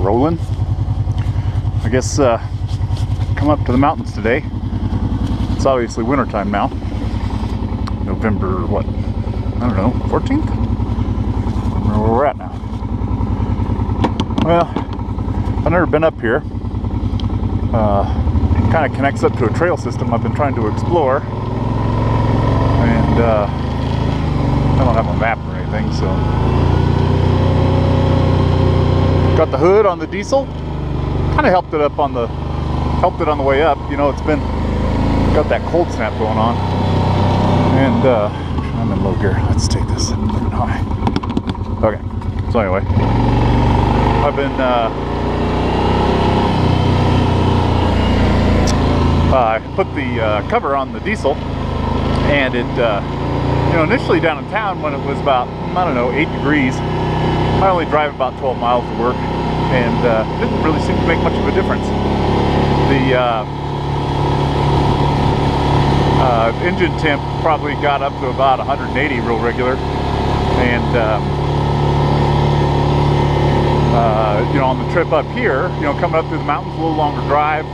rolling. I guess come up to the mountains today. It's obviously wintertime now. November, what? I don't know, 14th? I don't know where we're at now. Well, I've never been up here. It kind of connects up to a trail system I've been trying to explore. And I don't have a map or anything, so. Got the hood on the diesel. Kind of helped it on the way up. You know, it's been got that cold snap going on. And I'm in low gear. Let's take this and put it high. Okay. So anyway, I've been I put the cover on the diesel, and it you know, initially down in town when it was about, I don't know, 8 degrees, I only drive about 12 miles to work, and didn't really seem to make much of a difference. The engine temp probably got up to about 180 real regular, and you know, on the trip up here, you know, coming up through the mountains, a little longer drive,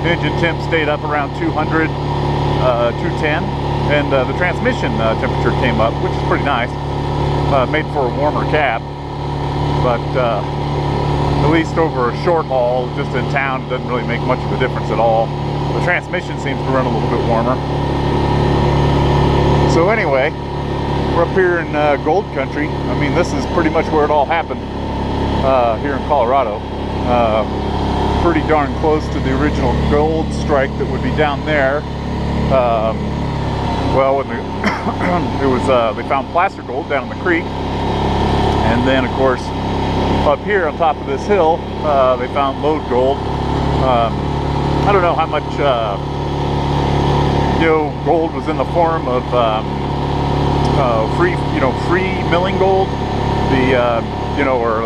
engine temp stayed up around 200, 210, and the transmission temperature came up, which is pretty nice. Made for a warmer cab, but at least over a short haul, just in town, it doesn't really make much of a difference at all. The transmission seems to run a little bit warmer. So anyway, we're up here in gold country. I mean, this is pretty much where it all happened here in Colorado. Pretty darn close to the original gold strike that would be down there. Well, when it was, they found placer gold down in the creek, and then of course up here on top of this hill, they found lode gold. I don't know how much you know, gold was in the form of free milling gold, the you know, or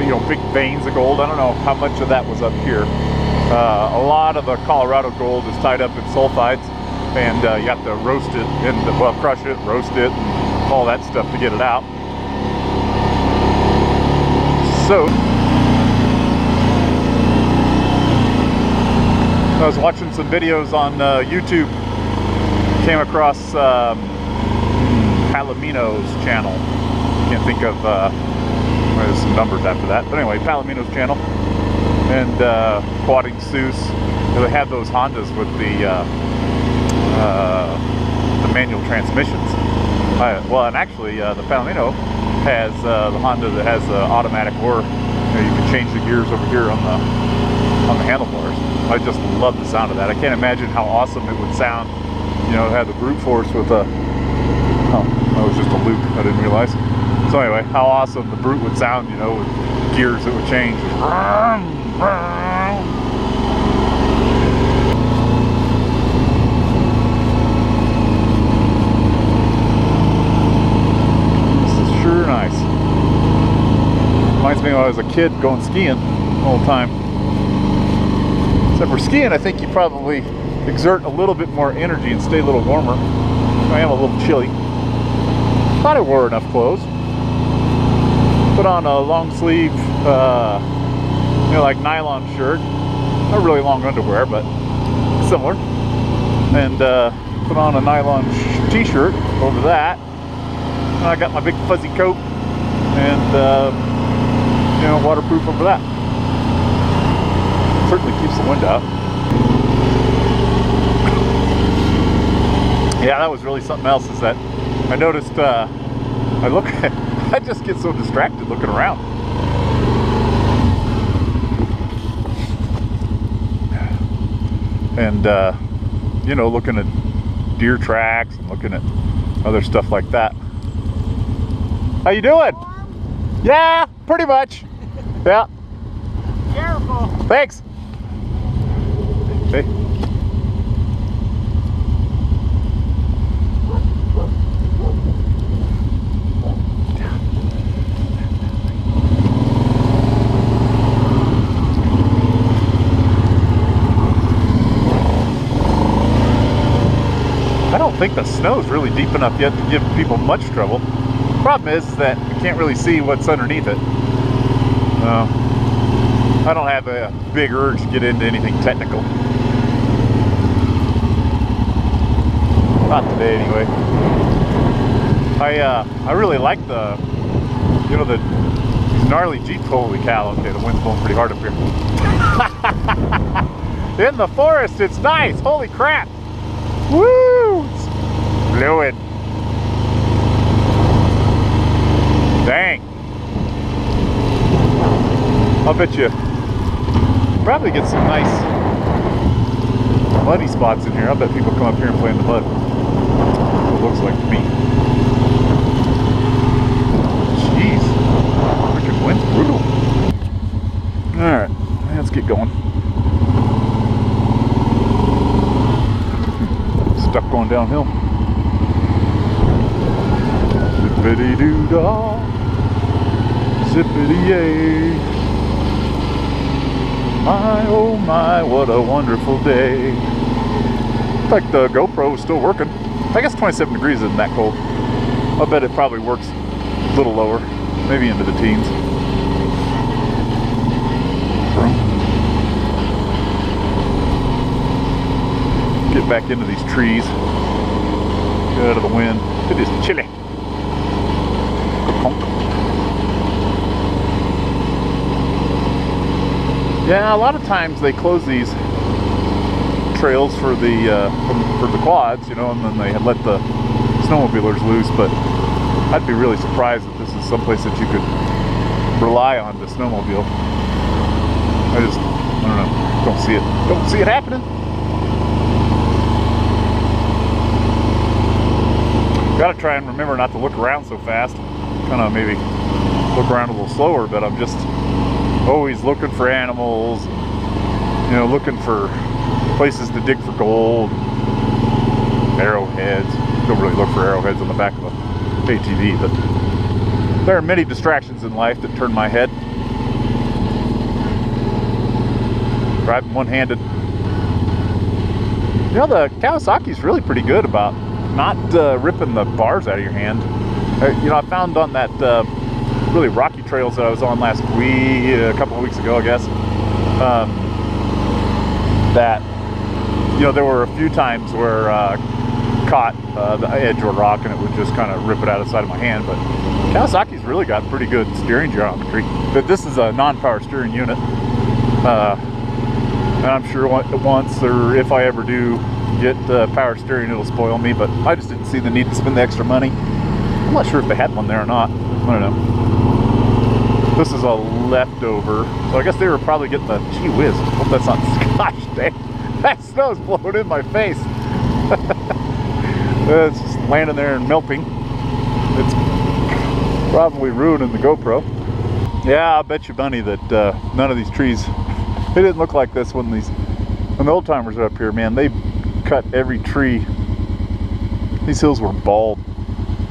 you know, big veins of gold. I don't know how much of that was up here. A lot of the Colorado gold is tied up in sulfides, and you have to roast it, and well, crush it, roast it, and all that stuff to get it out. So I was watching some videos on YouTube, came across Palomino's channel. Can't think of there's some numbers after that, but anyway, Palomino's channel, and Quadding Seuss. They have those Hondas with the manual transmissions. Well, and actually, the Palomino has the Honda that has the automatic, or you know, you can change the gears over here on the handlebars. I just love the sound of that. I can't imagine how awesome it would sound, you know, to have the brute force with a, oh, that was just a loop, I didn't realize. So anyway, how awesome the brute would sound, you know, with gears that would change. This is sure nice. Reminds me when I was a kid going skiing all the time. Except for skiing, I think you probably exert a little bit more energy and stay a little warmer. I am a little chilly. Thought I wore enough clothes. Put on a long sleeve, you know, like nylon shirt. Not really long underwear, but similar. And put on a nylon t-shirt over that. And I got my big fuzzy coat and you know, waterproof over that. Certainly keeps the wind out. Yeah, that was really something else, is that I noticed I just get so distracted looking around. And you know, looking at deer tracks and looking at other stuff like that. How you doing? Yeah, pretty much. Yeah. Careful. Thanks. Hey. I don't think the snow is really deep enough yet to give people much trouble. Problem is that you can't really see what's underneath it. I don't have a big urge to get into anything technical. Not today, anyway. I really like the, you know, these gnarly Jeeps. Holy cow! Okay, the wind's blowing pretty hard up here. In the forest, it's nice. Holy crap! Woo! It's fluid. Dang. I'll bet you probably get some nice muddy spots in here. I bet people come up here and play in the mud. That's what it looks like to me. Jeez. Freaking wind's brutal. Alright, let's get going. Stuck going downhill. Zippity-doo-dah. Zippity-yay. My, oh my, what a wonderful day. Looks like the GoPro is still working. I guess 27 degrees isn't that cold. I bet it probably works a little lower, maybe into the teens. Get back into these trees. Get out of the wind. It is chilly. Yeah, a lot of times they close these trails for the quads, you know, and then they let the snowmobilers loose. But I'd be really surprised if this is someplace that you could rely on to snowmobile. I don't know, don't see it happening. Gotta try and remember not to look around so fast. Kind of maybe look around a little slower, but I'm just always looking for animals, you know, looking for places to dig for gold, arrowheads. Don't really look for arrowheads on the back of a ATV, but there are many distractions in life that turn my head. Driving one-handed. You know, the Kawasaki's really pretty good about not ripping the bars out of your hand. You know, I found on that really rocky trails that I was on last week, a couple of weeks ago, I guess, that, you know, there were a few times where I caught the edge of a rock and it would just kind of rip it out of the side of my hand. But Kawasaki's really got pretty good steering geometry. But this is a non-power steering unit, and I'm sure once, or if I ever do get power steering, it'll spoil me. But I just didn't see the need to spend the extra money. I'm not sure if they had one there or not. I don't know. This is a leftover, so I guess they were probably getting the, gee whiz, hope that's not Scotch. Dang, that snow's blowing in my face. It's just landing there and melting. It's probably ruining the GoPro. Yeah, I'll bet you money that none of these trees, they didn't look like this when the old timers are up here, man. They cut every tree. These hills were bald.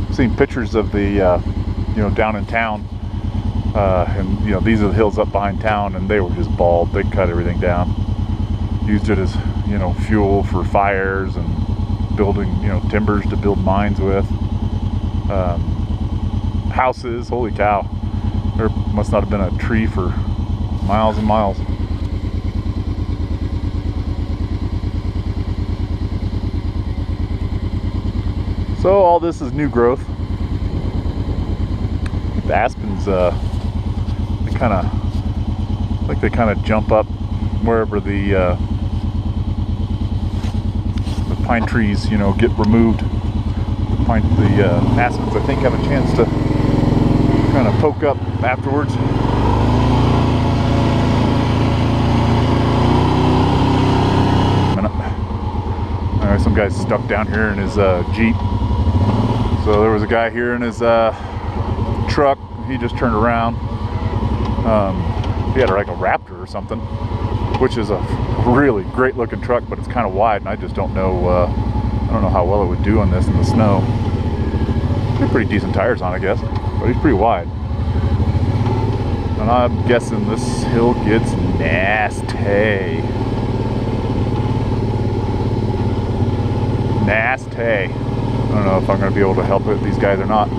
I've seen pictures of the, you know, down in town. And you know, these are the hills up behind town, and they were just bald. They cut everything down, used it as, you know, fuel for fires and building, you know, timbers to build mines with. Houses, holy cow, there must not have been a tree for miles and miles. So all this is new growth. The aspens, they kind of jump up wherever the pine trees, you know, get removed. The aspens, I think, have a chance to kind of poke up afterwards. All right, some guy's stuck down here in his Jeep. So there was a guy here in his truck. He just turned around. He had like a Raptor or something, which is a really great looking truck, but it's kind of wide, and I just don't know. I don't know how well it would do on this in the snow. They're pretty decent tires on, I guess, but he's pretty wide. And I'm guessing this hill gets nasty. Nasty. I don't know if I'm going to be able to help these guys or not.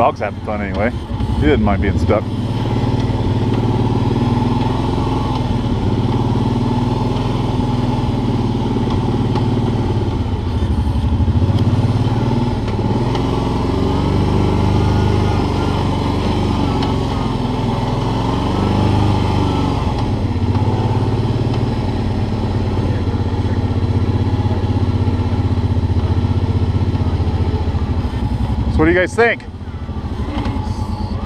Dog's having fun anyway. He didn't mind being stuck. What do you guys think?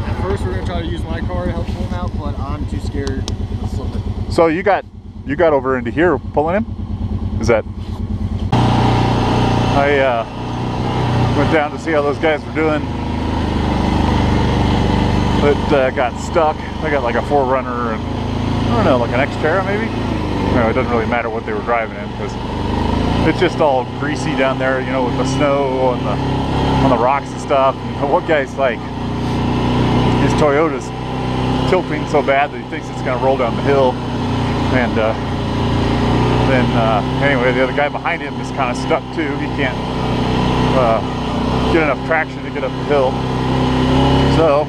At first, we're gonna try to use my car to help pull him out, but I'm too scared of slipping. So you got over into here pulling him? Is that? I went down to see how those guys were doing. But got stuck. I got like a 4Runner and I don't know, like an Xterra maybe. No, it doesn't really matter what they were driving in because it's just all greasy down there, you know, with the snow and on the rocks and stuff. And what guy's like, his Toyota's tilting so bad that he thinks it's going to roll down the hill. And then anyway, the other guy behind him is kind of stuck too. He can't get enough traction to get up the hill. So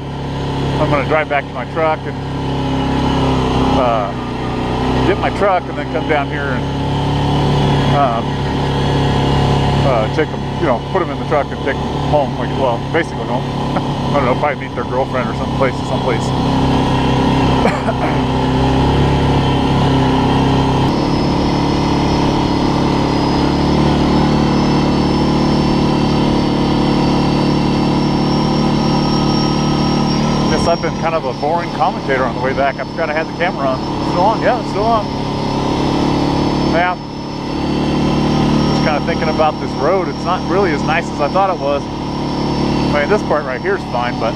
I'm going to drive back to my truck and get my truck and then come down here and take them, you know, put them in the truck and take them home, like, well, basically home. I don't know, probably meet their girlfriend or someplace. Guess I've been kind of a boring commentator on the way back. I forgot I had the camera on. Still on? Yeah, it's still on. Yeah. Kind of thinking about this road. It's not really as nice as I thought it was. I mean, this part right here is fine, but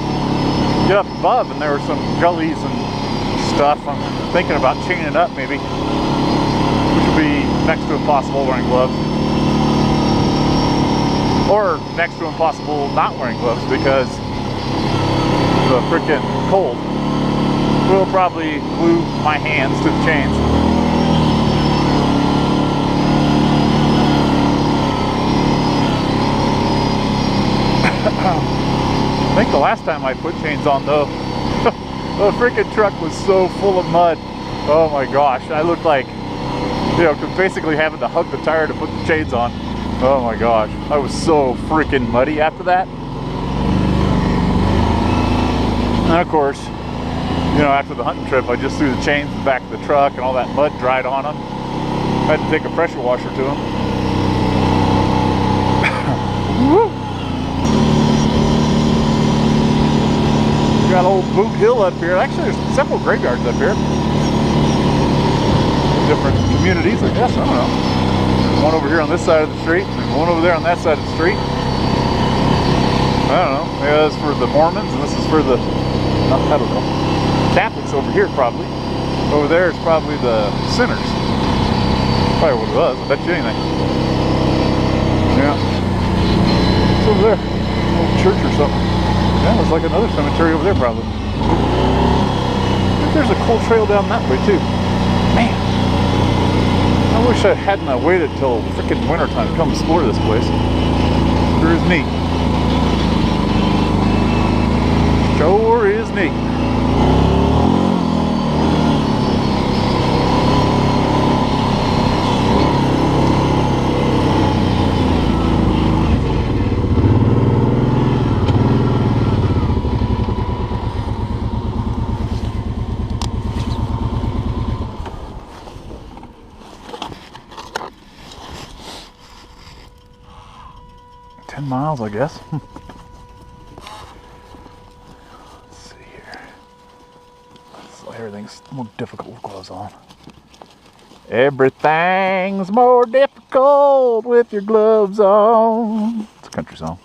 get up above and there were some gullies and stuff. I'm thinking about chaining up maybe, which would be next to impossible wearing gloves, or next to impossible not wearing gloves because the freaking cold will probably glue my hands to the chains. I think the last time I put chains on though, the freaking truck was so full of mud. Oh my gosh, I looked like, you know, basically having to hug the tire to put the chains on. Oh my gosh, I was so freaking muddy after that. And of course, you know, after the hunting trip, I just threw the chains in the back of the truck and all that mud dried on them. I had to take a pressure washer to them. Woo! Got old Boot Hill up here. Actually, there's several graveyards up here. Different communities, I guess. I don't know. There's one over here on this side of the street, and one over there on that side of the street. I don't know. Maybe that's for the Mormons, and this is for the, I don't know, Catholics over here probably. Over there is probably the sinners. Probably what it was. I bet you anything. Yeah. It's over there. An old church or something. Yeah, there's like another cemetery over there probably. I think there's a cool trail down that way too. Man, I wish I hadn't waited till freaking wintertime to come explore this place. Sure is neat. Sure is neat. Miles, I guess. Let's see here. Everything's more difficult with gloves on. Everything's more difficult with your gloves on. It's a country song.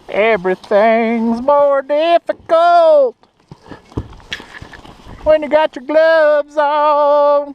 Everything's more difficult when you got your gloves on.